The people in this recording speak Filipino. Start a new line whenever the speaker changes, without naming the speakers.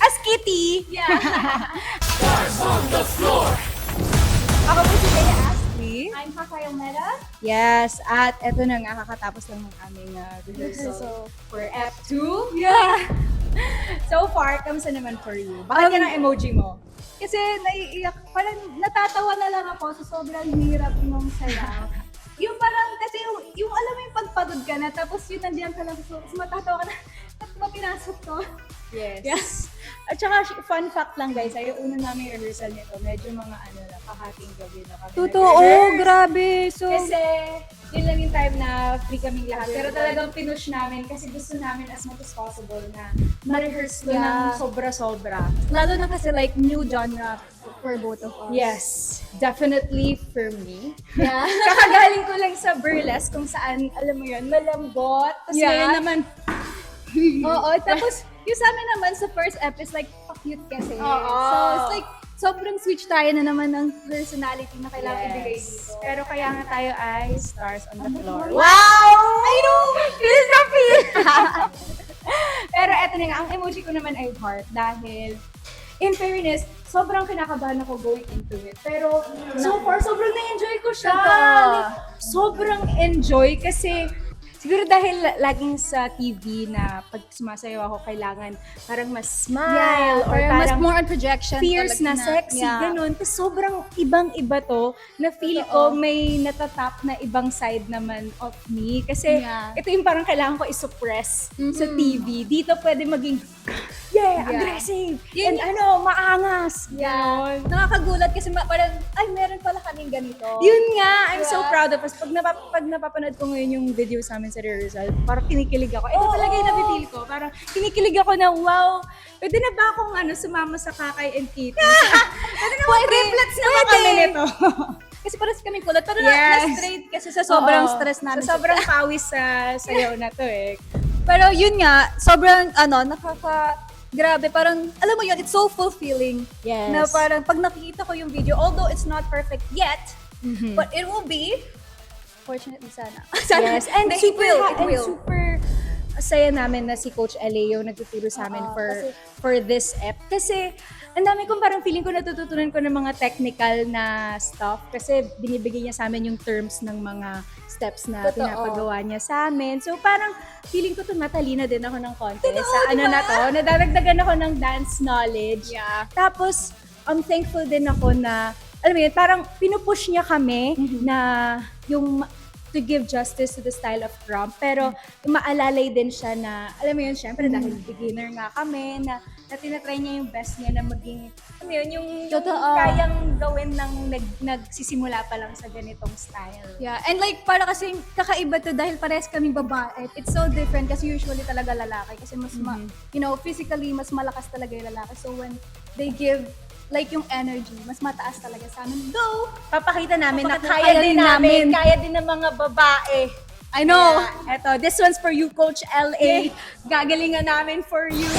As Kitty.
Yeah.
Ako po si Bea Ashley.
I'm Hakayo Meta.
Yes, at eto na nga, kakatapos lang ng aming rehearsal
So,
for F2. Yeah! So far, kamusta naman for you? Bakit yan ang emoji mo?
kasi naiiyak, parang natatawa na lang ako sa sobrang hirap nung sayaw. Yung parang, kasi yung alam mo yung pagpagod ka na, tapos yun nandiyan ka lang, so matatawa ka na, at pinasok to.
Yes. At saka, fun fact lang guys, ay yung una namin rehearsal nito, medyo mga kahating gabi na kami.
Totoo,
nag-rehearse.
grabe. So,
Kasi, yun lang yung time na free kaming lahat. Pero talagang pinush namin kasi gusto namin as much as possible na ma-rehearse to ng sobra-sobra.
lalo na kasi like new genre for both of us.
Yes, definitely for me.
Yeah.
Kakagaling ko lang sa burlesque kung saan, alam mo yun, malambot. Tapos
Yeah.
ngayon naman,
Oo, tapos yung sa amin naman sa first episode, like, pa-cute kasi.
Oo.
So, it's like, sobrang switch tayo na naman ng personality na kailangan ibigay dito.
Pero kaya nga tayo ay stars on the floor.
Wow! I know!
Feels na feel! Pero eto na nga, ang emoji ko naman ay heart dahil in fairness, sobrang kinakabahan ako going into it. Pero so far, sobrang na-enjoy ko siya.
Totoo.
Like, sobrang enjoy kasi siguro dahil laging sa TV na pag sumasayaw ako, kailangan parang mas smile or
mas
parang
more on projection.
fierce na
talaga
sexy,
yeah.
ganun. Tapos sobrang ibang-iba to na feel ko may natatap na ibang side naman of me. Kasi
Yeah.
ito yung parang kailangan ko i-suppress sa
Mhm.
TV. Dito pwede maging, aggressive,
Yun
and maangas.
Yeah.
Ganon.
Nakakagulat kasi parang, ay, meron pala kaming ganito.
Yun nga, I'm so
Diba?
proud of us. Pag napapanood ko ngayon yung video sa amin sa rehearsal, parang kinikilig ako. Ito
Oo.
talaga yung napipil ko. Parang kinikilig ako na, wow, pwede na ba akong sumama sa Kakay and Kitty? Pwede na triplets na ba kami nito?
Kasi parang kaming kulot. Pero
Yes.
na-straight kasi sa sobrang
Oo.
stress namin.
Sa sobrang pawis sa sayaw na to eh.
Pero yun nga, sobrang grabe, parang, alam mo yun, it's so fulfilling.
Yes.
Na parang, pag nakikita ko yung video, although it's not perfect yet,
Mhm.
but it will be, fortunately sana.
Yes, and
Na it
super,
will, it
and
will.
super saya namin na si Coach Aleo nagtuturo sa amin
Oo,
for this ep. Kasi ang dami kong parang feeling ko natututunan ko ng mga technical na stuff kasi binibigay niya sa amin yung terms ng mga steps na
Totoo.
pinapagawa niya sa amin. So parang feeling ko matalina din ako ng konti
Totoo,
sa
diba?
na to. Nadadagdagan ako ng dance knowledge.
Yeah.
Tapos, thankful din ako na, alam mo yun, parang pinupush niya kami na yung to give justice to the style of Trump. Pero maalalay din siya na, alam mo yun, syempre dahil beginner nga kami, na tinatry niya yung best niya na maging, alam mo yun, yung
Totoo.
kayang gawin ng nagsisimula pa lang sa ganitong style.
Yeah, and like, para kasi kakaiba to dahil parehas kaming babae. It's so different kasi usually talaga lalaki kasi mas, physically, mas malakas talaga yung lalaki. So when they give like yung energy, mas mataas talaga sa amin. Though,
Papakita namin na
Papakita
kaya
din
din namin,
namin.
kaya din ng mga babae.
I know.
Yeah. Eto, this one's for you, Coach LA. Gagalingan namin for you.